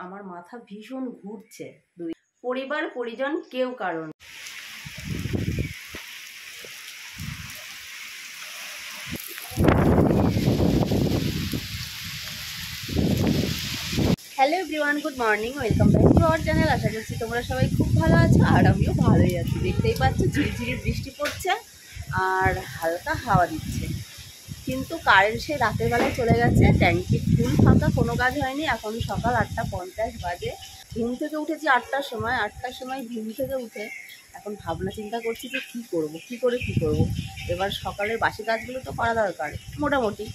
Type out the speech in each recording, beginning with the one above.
আমার মাথা ভীষণ ঘুরছে। পরিবার পরিজন কেউ কারণ। Hello everyone, good morning, welcome back to our channel. আশা করছি তোমরা সবাই খুব ভালো আছো, আর আমিও ভালোই আছি। দেখতেই পাচ্ছ ঝিরিঝিরি বৃষ্টি পড়ছে আর হালকা হাওয়া দিচ্ছে, কিন্তু কারেন্ট সেই রাতের বেলায় চলে গেছে। ট্যাঙ্কি ফুল ফাঁকা, কোনো কাজ হয়নি। এখন সকাল 8:50 বাজে। ঘুম থেকে উঠেছি 8টার সময়। 8টার সময় ঘুম থেকে উঠে এখন ভাবনা চিন্তা করছি যে কী করব, কী করে কী করব। এবার সকালের বাসি কাজগুলো তো করা দরকার মোটামুটি,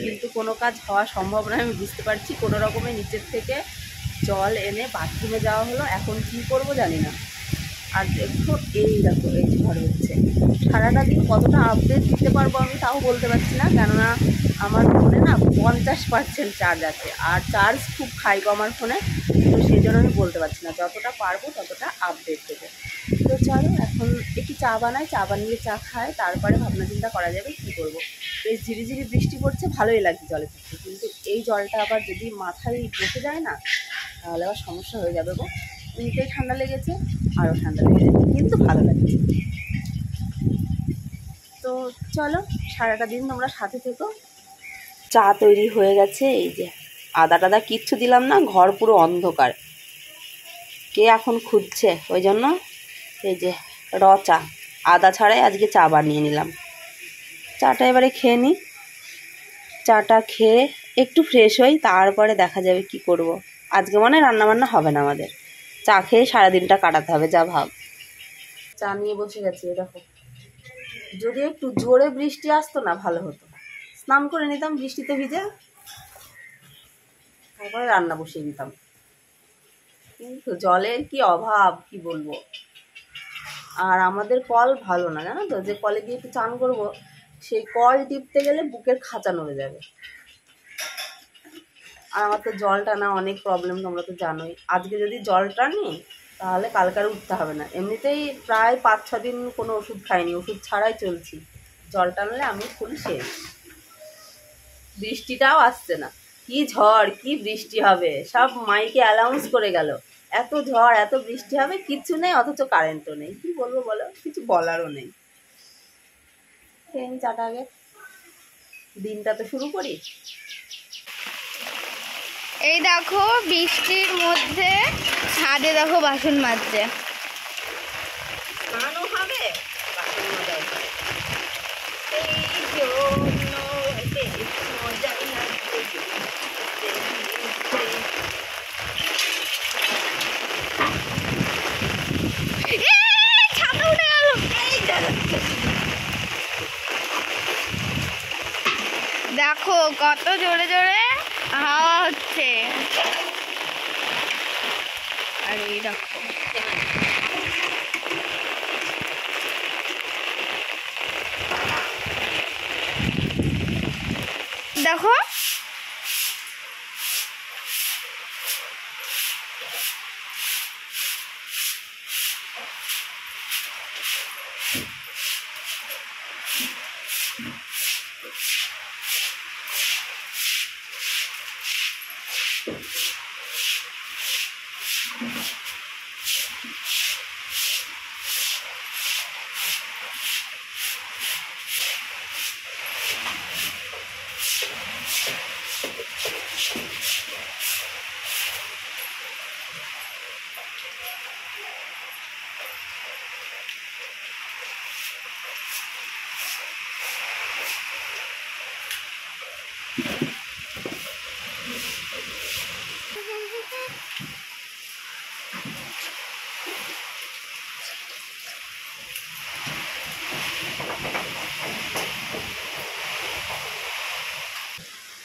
কিন্তু কোনো কাজ হওয়া সম্ভব নয় আমি বুঝতে পারছি। কোনো রকমের নিচের থেকে জল এনে বাথরুমে যাওয়া হলো, এখন কী করব জানি না। আর দেখো এই দেখো এই ঝড় হচ্ছে। সারাটা দিন কতটা আপডেট দিতে পারবো আমি তাও বলতে পারছি না, কেননা আমার ফোনে না 50% চার্জ আছে, আর চার্জ খুব খাই আমার ফোনে। তো সেই জন্য আমি বলতে পারছি না, যতটা পারবো ততটা আপডেট দেবো। তো চলো এখন একটু চা বানাই, চা বানিয়ে চা খাই, তারপরে ভাবনা চিন্তা করা যাবে কী করবো। বেশ ঝিরিঝিরি বৃষ্টি পড়ছে, ভালোই লাগছে জলে থাকতে, কিন্তু এই জলটা আবার যদি মাথায় বসে যায় না তাহলে আবার সমস্যা হয়ে যাবে গো। এমনিতেই ঠান্ডা লেগেছে, আরও ঠান্ডা লেগে যাবে, কিন্তু ভালো লাগছে। তো চলো সারাটা দিন তোমরা সাথে থেকো। চা তৈরি হয়ে গেছে, এই যে আদা টাদা কিচ্ছু দিলাম না, ঘর পুরো অন্ধকার। কে এখন খুঁজছে, ওই জন্য এই যে চা, আদা ছাড়াই আজকে চা বানিয়ে নিলাম। চাটা এবারে খেয়ে নিই। চাটা খেয়ে একটু ফ্রেশ হই, তারপরে দেখা যাবে কি করব। আজকে মনে হয় রান্নাবান্না হবে না আমাদের, চা খেয়ে সারাদিনটা কাটাতে হবে যা ভাব। চা নিয়ে বসে গেছি, দেখো যদি একটু জোরে বৃষ্টি আসতো না ভালো হতো, স্নান করে নিতাম বৃষ্টিতে ভিজে, তারপরে রান্না বসিয়ে দিতাম। কিন্তু জলের কি অভাব কি বলবো। আর আমাদের কল ভালো না, জানো তো, যে কলে গিয়ে একটু চান করবো সেই কল টিপতে গেলে বুকের খাঁচা নড়ে যাবে। আর আমার তো জল টানা অনেক প্রবলেম, তোমরা তো জানোই। আজকে যদি জল টানি তাহলে কালকে উঠতে হবে না। এমনিতেই প্রায় 5-6 দিন কোনো ওষুধ খাইনি, ওষুধ ছাড়াই চলছি। জল টানলে আমি ফুল শেষ। বৃষ্টিটাও আসছে না, কি ঝড় কি বৃষ্টি হবে, সব মাইকে অ্যানাউন্স করে গেল এত ঝড় এত বৃষ্টি হবে, কিচ্ছু নেই, অথচ কারেন্টও নেই। কি বলবো বলো, কিছু বলারও নেই। খেয়ে নি চাটা আগে, দিনটা তো শুরু করি। এই দেখো বৃষ্টির মধ্যে ছাদে দেখো বাসন মাজছে। স্নানও হবে, বাসন মাজাও হবে। দেখো কত জোরে জোরে হাওয়া হচ্ছে। আর এই দেখো দেখো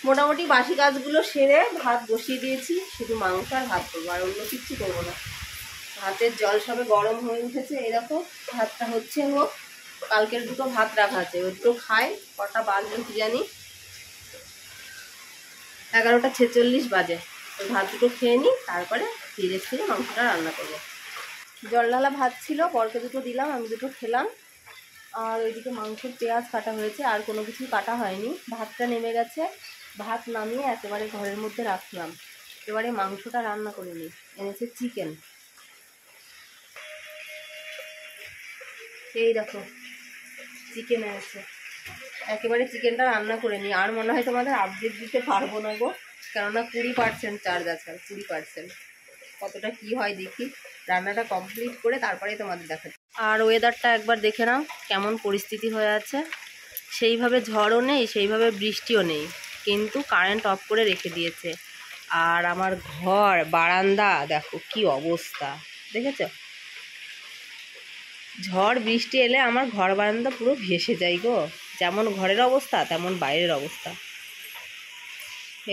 মোটামুটি বাসি কাজগুলো সেরে ভাত বসিয়ে দিয়েছি, শুধু মাংস আর ভাত করবো, আর অন্য কিচ্ছু করবো না। ভাতের জল সবে গরম হয়ে উঠেছে, এরকম ভাতটা হচ্ছে হোক। কালকের দুটো ভাত রাখা আছে, ওই দুটো খাই। কটা বাজবে কি জানি, 11:46 বাজে। ওই ভাত দুটো খেয়ে নিই, তারপরে ফিরে মাংসটা রান্না করবো। জল ঢালা ভাত ছিল, বরকে দুটো দিলাম, আমি দুটো খেলাম। আর ওইদিকে মাংসের পেঁয়াজ কাটা হয়েছে, আর কোনো কিছু কাটা হয়নি। ভাতটা নেমে গেছে, ভাত নামিয়ে একেবারে ঘরের মধ্যে রাখলাম। এবারে মাংসটা রান্না করে নিই। এনেছে চিকেন, এই দেখো চিকেন এনেছে। একেবারে চিকেনটা রান্না করে নিই। আর মনে হয় তোমাদের আপডেট দিতে পারবো না গো, কেননা 20% চার্জ আছে, 20%। কতটা কি হয় দেখি, রান্নাটা কমপ্লিট করে তারপরেই তোমাদের দেখাচ্ছি। আর ওয়েদারটা একবার দেখে নাও কেমন পরিস্থিতি হয়ে আছে। সেইভাবে ঝড়ও নেই, সেইভাবে বৃষ্টিও নেই, কিন্তু কারেন্ট অফ করে রেখে দিয়েছে। আর আমার ঘর বারান্দা দেখো কি অবস্থা, দেখেছো? ঝড় বৃষ্টি এলে আমার ঘর বারান্দা পুরো ভেসে যায় গো। যেমন ঘরের অবস্থা তেমন বাইরের অবস্থা।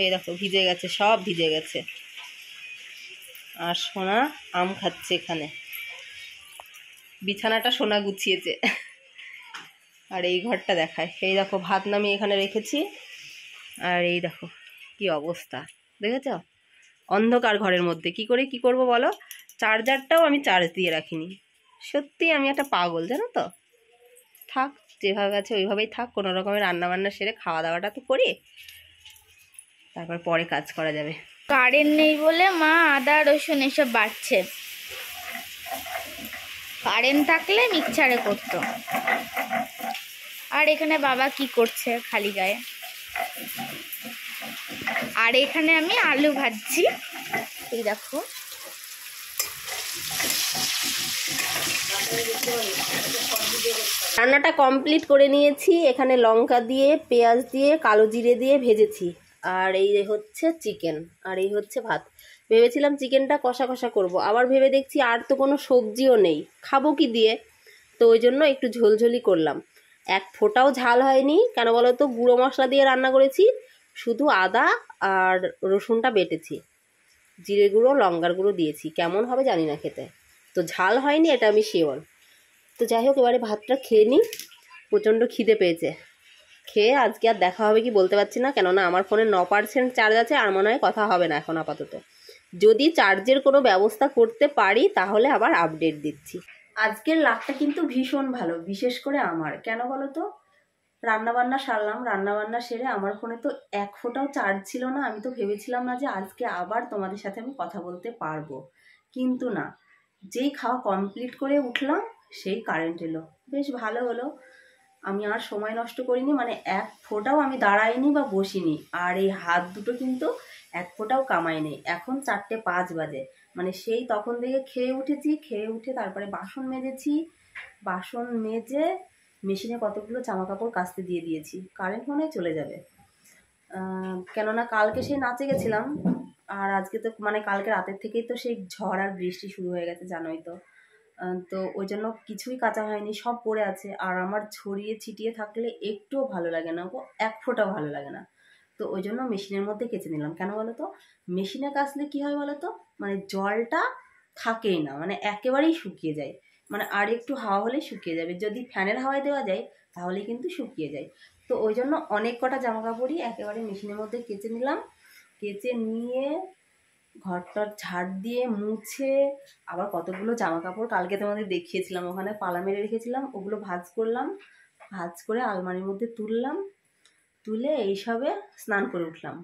এই দেখো ভিজে গেছে, সব ভিজে গেছে। আর সোনা আম খাচ্ছে এখানে, বিছানাটা সোনা গুছিয়েছে। আর এই ঘরটা দেখায়, এই দেখো ভাত নামিয়ে এখানে রেখেছি। আর এই দেখো কি অবস্থা, দেখেছ? অন্ধকার ঘরের মধ্যে কি করে কি করব বলো? চার্জারটাও আমি চার্জ দিয়ে রাখিনি। সত্যি আমি একটা পাগল, জানো তো। থাক, যেভাবে আছে ওইভাবেই থাক। কোনো রকমের রান্নাবান্না সেরে খাওয়া দাওয়াটা তো করি, তারপর পরে কাজ করা যাবে। কারেন্ট নেই বলে মা আদা রসুন এসব বাটছে, কারেন্ট থাকলে মিক্সচারে করতো। আর এখানে বাবা কি করছে খালি গায়ে। আর এখানে আমি আলু ভাজছি, এই দেখো। রান্নাটা কমপ্লিট করে নিয়েছি। এখানে লঙ্কা দিয়ে, পেঁয়াজ দিয়ে, কালো জিরে দিয়ে ভেজেছি। আর এই হচ্ছে চিকেন, আর এই হচ্ছে ভাত। ভেবেছিলাম চিকেনটা কষা কষা করব, আবার ভেবে দেখছি আর তো কোনো সবজিও নেই, খাবো কি দিয়ে। তো ওই জন্য একটু ঝোলঝোলি করলাম। এক ফোঁটাও ঝাল হয়নি, কেন বলো তো? গুঁড়ো মশলা দিয়ে রান্না করেছি, শুধু আদা আর রসুনটা বেটেছি, জিরে গুঁড়ো লঙ্কার গুঁড়ো দিয়েছি। কেমন হবে জানি না খেতে, তো ঝাল হয়নি এটা আমি শিওর। তো যাই হোক, এবারে ভাতটা খেয়ে নিই। প্রচণ্ড খিদে পেয়েছে। খেয়ে আজকে আর দেখা হবে কি বলতে পারছি না, কেননা আমার ফোনে 9% চার্জ আছে। আর মনে হয় কথা হবে না এখন আপাতত। যদি চার্জের কোনো ব্যবস্থা করতে পারি তাহলে আবার আপডেট দিচ্ছি। আজকের লাকটা কিন্তু ভীষণ ভালো, বিশেষ করে আমার। কেন বলো তো? রান্নাবান্না সারলাম, রান্নাবান্না সেরে আমার ফোনে তো এক ফোঁটাও চার্জ ছিল না। আমি তো ভেবেছিলাম না যে আজকে আবার তোমাদের সাথে আমি কথা বলতে পারবো, কিন্তু না। যেই খাওয়া কমপ্লিট করে উঠলাম সেই কারেন্ট এলো। বেশ ভালো হলো, আমি আর সময় নষ্ট করিনি। মানে এক ফোঁটাও আমি দাঁড়াইনি বা বসিনি। আর এই হাত দুটো কিন্তু এক ফোঁটাও কামায়নি। এখন 4:05 বাজে, মানে সেই তখন থেকে খেয়ে উঠেছি। খেয়ে উঠে তারপরে বাসন মেজেছি, বাসন মেজে মেশিনে কতগুলো জামা কাপড় কাচতে দিয়ে দিয়েছি। কারেন্ট মনে হয় চলে যাবে, কেননা কালকে সেই নাচে গেছিলাম। আর আজকে তো মানে কালকে রাতের থেকেই তো সেই ঝড় আর বৃষ্টি শুরু হয়ে গেছে, জানোই তো। তো ওই জন্য কিছুই কাচা হয়নি, সব পড়ে আছে। আর আমার ছড়িয়ে ছিটিয়ে থাকলে একটুও ভালো লাগে না গো, এক ফোঁটাও ভালো লাগে না। তো ওই জন্য মেশিনের মধ্যে কেচে নিলাম। কেন বলো তো? মেশিনে কাচলে কি হয় বলো তো, মানে জলটা থাকেই না, মানে একেবারেই শুকিয়ে যায়। মানে আর একটু হাওয়া হলেই শুকিয়ে যাবে। যদি ফ্যানের হাওয়ায় দেওয়া যায় তাহলে কিন্তু শুকিয়ে যায়। তো ওই জন্য অনেক কটা জামা কাপড়ই একেবারে মেশিনের মধ্যে কেচে নিলাম। কেচে নিয়ে ঘরটার ঝাড় দিয়ে মুছে, আবার কতগুলো জামা কাপড় কালকে তোমাদের দেখিয়েছিলাম ওখানে পালা মেরে রেখেছিলাম, ওগুলো ভাঁজ করলাম। ভাঁজ করে আলমারির মধ্যে তুললাম। তুলে এইসবে স্নান করে উঠলাম।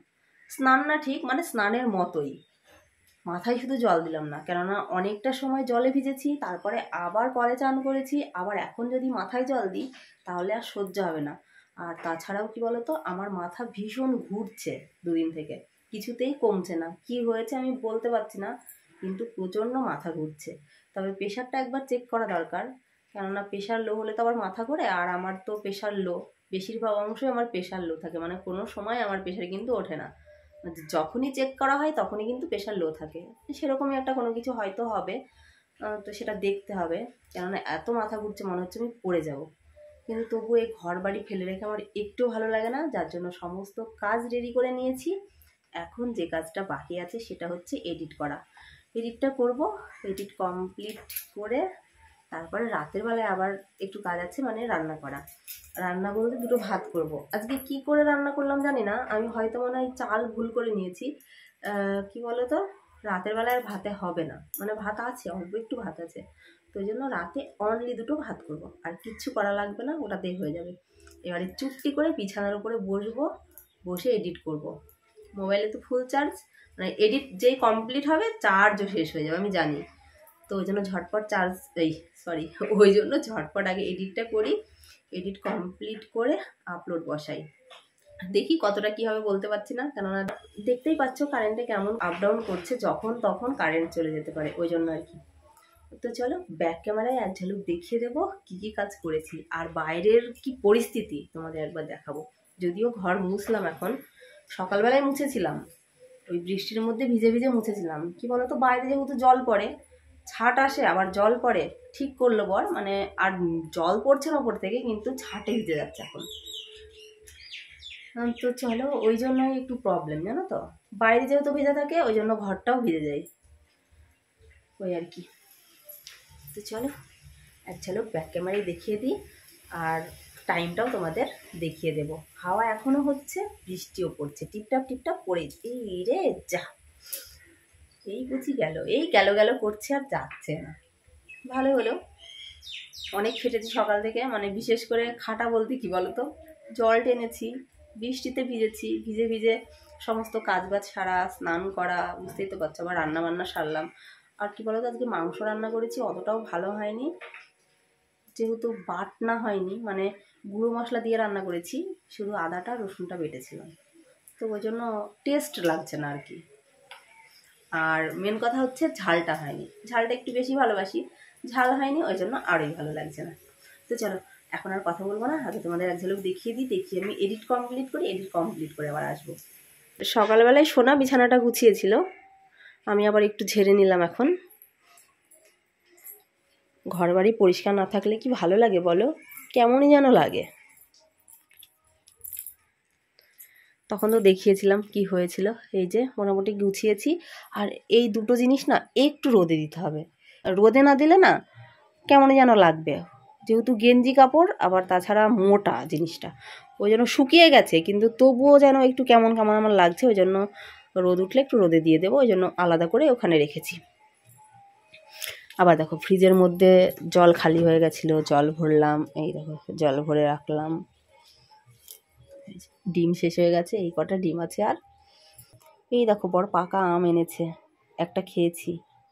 স্নান না ঠিক, মানে স্নানের মতোই। মাথায় শুধু জল দিলাম না, কেননা অনেকটা সময় জলে ভিজেছি, তারপরে আবার কলে চান করেছি। আবার এখন যদি মাথায় জল দিই তাহলে আর সহ্য হবে না। আর তাছাড়াও কি বলতো, আমার মাথা ভীষণ ঘুরছে দুদিন থেকে, কিছুতেই কমছে না। কি হয়েছে আমি বলতে পারছি না, কিন্তু প্রচণ্ড মাথা ঘুরছে। তবে প্রেশারটা একবার চেক করা দরকার, কেননা প্রেশার লো হলে তো আবার মাথা ঘোরে। আর আমার তো প্রেশার লো, বেশিরভাগ অংশই আমার প্রেশার লো থাকে, মানে কোনো সময় আমার প্রেশার কিন্তু ওঠে না। যখনই চেক করা হয় তখনই কিন্তু প্রেশার লো থাকে। সেরকমই একটা কোনো কিছু হয়তো হবে, তো সেটা দেখতে হবে। কেননা এত মাথা ঘুরছে মনে হচ্ছে আমি পড়ে যাব। কিন্তু তবু এই ঘর বাড়ি ফেলে রেখে আমার একটু ভালো লাগে না, যার জন্য সমস্ত কাজ রেডি করে নিয়েছি। এখন যে কাজটা বাকি আছে সেটা হচ্ছে এডিট করা। এডিটটা করব, এডিট কমপ্লিট করে তারপরে রাতের বেলায় আবার একটু কাজ আছে, মানে রান্না করা। রান্না বলতে দুটো ভাত করব। আজকে কি করে রান্না করলাম জানি না, আমি হয়তো মনে হয় চাল ভুল করে নিয়েছি। কি বলো তো, রাতের বেলায় ভাতে হবে না, মানে ভাত আছে, অল্প একটু ভাত আছে। তো ওই জন্য রাতে অনলি দুটো ভাত করব, আর কিচ্ছু করা লাগবে না, ওটাতেই হয়ে যাবে। এবারে চুপটি করে বিছানার উপরে বসবো, বসে এডিট করব। মোবাইলে তো ফুল চার্জ, মানে এডিট যেই কমপ্লিট হবে চার্জও শেষ হয়ে যাবে আমি জানি। তো ওই জন্য ঝটপট ওই জন্য ঝটপট আগে এডিটটা করি, এডিট কমপ্লিট করে আপলোড বসাই। দেখি কতটা কি হবে বলতে পারছি না, কেননা দেখতেই পাচ্ছ কারেন্টে কেমন আপ ডাউন করছে, যখন তখন কারেন্ট চলে যেতে পারে, ওই জন্য আর কি। তো চলো ব্যাক ক্যামেরায় এক ঝলক দেখিয়ে দেবো কি কি কাজ করেছি, আর বাইরের কি পরিস্থিতি তোমাদের একবার দেখাবো। যদিও ঘর মুছলাম, এখন সকালবেলায় মুছেছিলাম, ওই বৃষ্টির মধ্যে ভিজে ভিজে মুছেছিলাম। কি বলতো, বাইরে যেহেতু জল পড়ে, ছাট আসে আবার জল পড়ে, ঠিক করলো বর, মানে আর জল পড়ছে না ওপর থেকে, কিন্তু ছাটে ভিজে যাচ্ছে এখন। তো চলো, ওই জন্যই একটু প্রবলেম, জানো তো, বাইরে যেহেতু ভেজা থাকে ওই জন্য ঘরটাও ভিজে যায়, ওই আর কি। তো চলো এক ঝলক ব্যাক ক্যামেরায় দেখিয়ে দিই, আর টাইমটাও তোমাদের দেখিয়ে দেব। হাওয়া এখনো হচ্ছে, বৃষ্টিও পড়ছে, টিপটাপ টিপটাপ পড়ে, এই রে যা, এই বুঝি গেল, এই গেল গেল করছে আর যাচ্ছে না। ভালো হলো, অনেক খেটেছি সকাল থেকে, মানে বিশেষ করে খাটা বলতে কি বলতো, জল টেনেছি, বৃষ্টিতে ভিজেছি, ভিজে ভিজে সমস্ত কাজবাজ সারা, স্নান করা, বুঝতেই তো পারছো, আবার রান্না বান্না সারলাম। আর কি বলতো, আজকে মাংস রান্না করেছি, অতটাও ভালো হয়নি, যেহেতু বাটনা হয়নি, মানে গুঁড়ো মশলা দিয়ে রান্না করেছি, শুধু আদাটা রসুনটা বেটেছিলাম, তো ওই জন্য টেস্ট লাগছে না আর কি। আর মেন কথা হচ্ছে ঝালটা হয়নি, ঝালটা একটু বেশি ভালোবাসি, ঝাল হয়নি, ওই জন্য আরোই ভালো লাগছে না। তো চলো এখন আর কথা বলবো না, আগে তোমাদের এক ঝলক দেখিয়ে দিই, দেখিয়ে আমি এডিট কমপ্লিট করি, এডিট কমপ্লিট করে আবার আসবো। সকালবেলায় সোনা বিছানাটা গুছিয়েছিল, আমি আবার একটু ঝেড়ে নিলাম। এখন ঘর বাড়ি পরিষ্কার না থাকলে কি ভালো লাগে বলো, কেমনই যেন লাগে। তখন তো দেখিয়েছিলাম কি হয়েছিল, এই যে মোটামুটি গুছিয়েছি। আর এই দুটো জিনিস না একটু রোদে দিতে হবে, রোদে না দিলে না কেমন যেন লাগবে, যেহেতু গেঞ্জি কাপড়, আবার তাছাড়া মোটা জিনিসটা, ওই জন্য শুকিয়ে গেছে, কিন্তু তবুও যেন একটু কেমন কেমন আমার লাগছে, ওই জন্য রোদ উঠলে একটু রোদে দিয়ে দেবো, ওই জন্য আলাদা করে ওখানে রেখেছি। আবার দেখো ফ্রিজের মধ্যে জল খালি হয়ে গেছিলো, জল ভরলাম, এই দেখো জল ভরে রাখলাম। ডিম শেষ হয়ে গেছে, এই কটা ডিম আছে। আর এই দেখো বড় পাকা আম এনেছে, একটা খেয়েছি,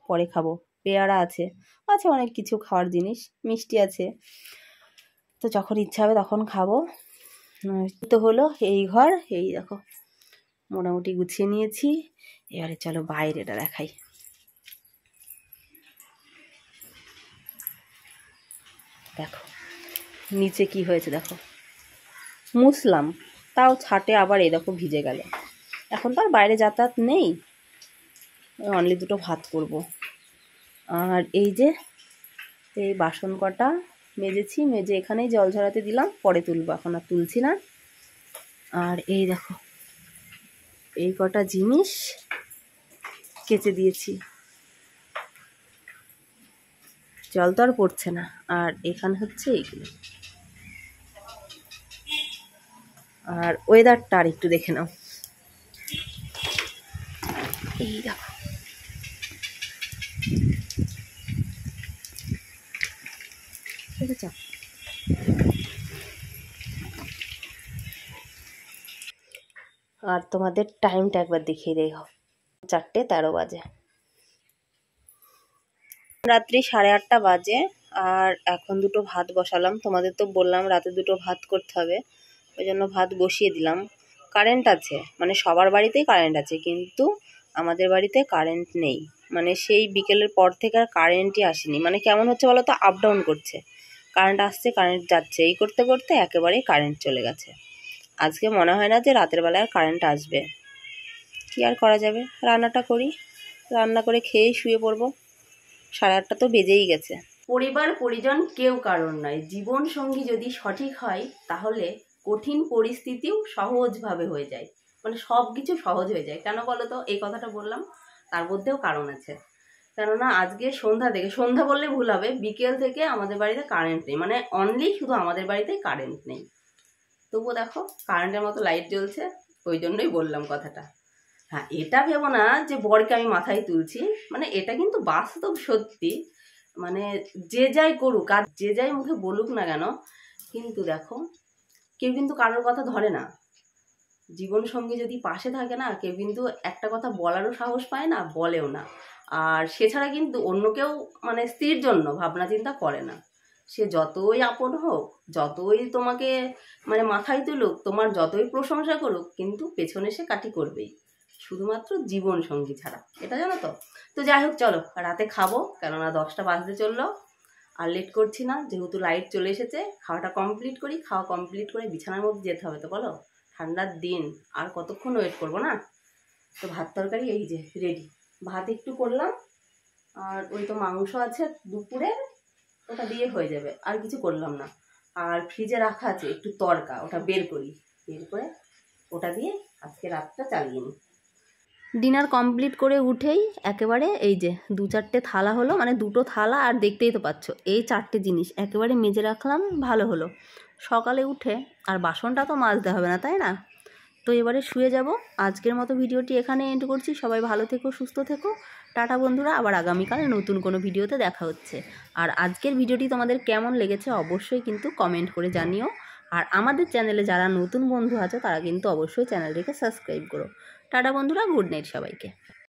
পরে খাবো। পেয়ারা আছে, আছে অনেক কিছু খাওয়ার জিনিস, মিষ্টি আছে, তো যখন ইচ্ছা হবে তখন খাবো। তো হলো এই ঘর, এই দেখো মোটামুটি গুছিয়ে নিয়েছি। এবারে চলো বাইরেটা দেখাই। দেখো নিচে কি হয়েছে, দেখো মুছলাম, তাও ছাটে আবার এই দেখো ভিজে গেল। এখন তো আর বাইরে যাতায়াত নেই, অনলি দুটো ভাত করব। আর এই যে এই বাসন কটা মেজেছি, মেজে এখানেই জল ঝরাতে দিলাম, পরে তুলবো, এখন আর তুলছি না। আর এই দেখো এই কটা জিনিস কেচে দিয়েছি, জল তো আর পড়ছে না। আর এখানে হচ্ছে এইগুলো। আর ওয়েদারটা আর একটু দেখে নাও, এই দেখো দেখেছ। আর তোমাদের টাইমটা একবার দেখিয়ে দেখো, 4:13 বাজে, রাত্রি 8:30 বাজে। আর এখন দুটো ভাত বসালাম, তোমাদের তো বললাম রাতে দুটো ভাত করতে হবে, ওই জন্য ভাত বসিয়ে দিলাম। কারেন্ট আছে, মানে সবার বাড়িতেই কারেন্ট আছে, কিন্তু আমাদের বাড়িতে কারেন্ট নেই, মানে সেই বিকেলের পর থেকে আর কারেন্টই আসেনি। মানে কেমন হচ্ছে বলো তো, আপ ডাউন করছে, কারেন্ট আসছে কারেন্ট যাচ্ছে, এই করতে করতে একেবারেই কারেন্ট চলে গেছে। আজকে মনে হয় না যে রাতের বেলায় আর কারেন্ট আসবে, কি আর করা যাবে, রান্নাটা করি, রান্না করে খেয়েই শুয়ে পড়বো। 8:30 তো বেজেই গেছে। পরিবার পরিজন কেউ কারণ নয়, জীবন সঙ্গী যদি সঠিক হয় তাহলে কঠিন পরিস্থিতিও সহজভাবে হয়ে যায়, মানে সব কিছু সহজ হয়ে যায়। কেন বলো তো এই কথাটা বললাম, তার মধ্যেও কারণ আছে। কেননা আজকে সন্ধ্যা থেকে, সন্ধ্যা বললে ভুল হবে, বিকেল থেকে আমাদের বাড়িতে কারেন্ট নেই, মানে অনলি শুধু আমাদের বাড়িতে কারেন্ট নেই। তবুও দেখো কারেন্টের মতো লাইট জ্বলছে, ওই জন্যই বললাম কথাটা। হ্যাঁ, এটা ভেবো না যে বরকে আমি মাথায় তুলছি, মানে এটা কিন্তু বাস্তব সত্যি। মানে যে যাই করুক আর যে যাই মুখে বলুক না কেন, কিন্তু দেখো কেউ কিন্তু কারোর কথা ধরে না। জীবনসঙ্গী যদি পাশে থাকে না, কেউ কিন্তু একটা কথা বলারও সাহস পায় না, বলেও না। আর সে ছাড়া কিন্তু অন্য কেউ মানে স্ত্রীর জন্য ভাবনা চিন্তা করে না। সে যতই আপন হোক, যতই তোমাকে মানে মাথায় তুলুক, তোমার যতই প্রশংসা করুক, কিন্তু পেছনে সে কাটি করবেই, শুধুমাত্র জীবন সঙ্গী ছাড়া। এটা জানো তো? তো যাই হোক, চলো রাতে খাবো, কেননা 10টা বাজতে চললো। আর লেট করছি না, যেহেতু লাইট চলে এসেছে। খাওয়াটা কমপ্লিট করি, খাওয়া কমপ্লিট করে বিছানার মধ্যে যেতে হবে। তো বলো, ঠান্ডার দিন আর কতক্ষণ ওয়েট করবো না? তো ভাত তরকারি এই যে রেডি। ভাত একটু করলাম, আর ওই তো মাংস আছে দুপুরে, ওটা দিয়ে হয়ে যাবে, আর কিছু করলাম না। আর ফ্রিজে রাখা আছে একটু তড়কা, ওটা বের করি, বের করে ওটা দিয়ে আজকে রাতটা চালিয়ে নিই। ডিনার কমপ্লিট করে উঠেই একেবারে এই যে 2-4টে থালা হলো, মানে 2টো থালা, আর দেখতেই তো পাচ্ছ এই 4টে জিনিস একেবারে মেজে রাখলাম, ভালো হলো। সকালে উঠে আর বাসনটা তো মাজতে হবে না, তাই না? তো এবারে শুয়ে যাব। আজকের মতো ভিডিওটি এখানে এন্ড করছি। সবাই ভালো থেকো, সুস্থ থেকো। টাটা বন্ধুরা, আবার আগামীকাল নতুন কোনো ভিডিওতে দেখা হচ্ছে। আর আজকের ভিডিওটি তোমাদের কেমন লেগেছে অবশ্যই কিন্তু কমেন্ট করে জানিও। আর আমাদের চ্যানেলে যারা নতুন বন্ধু আছে তারা কিন্তু অবশ্যই চ্যানেলটিকে সাবস্ক্রাইব করো। টাটা বন্ধুরা, গুড নাইট সবাইকে।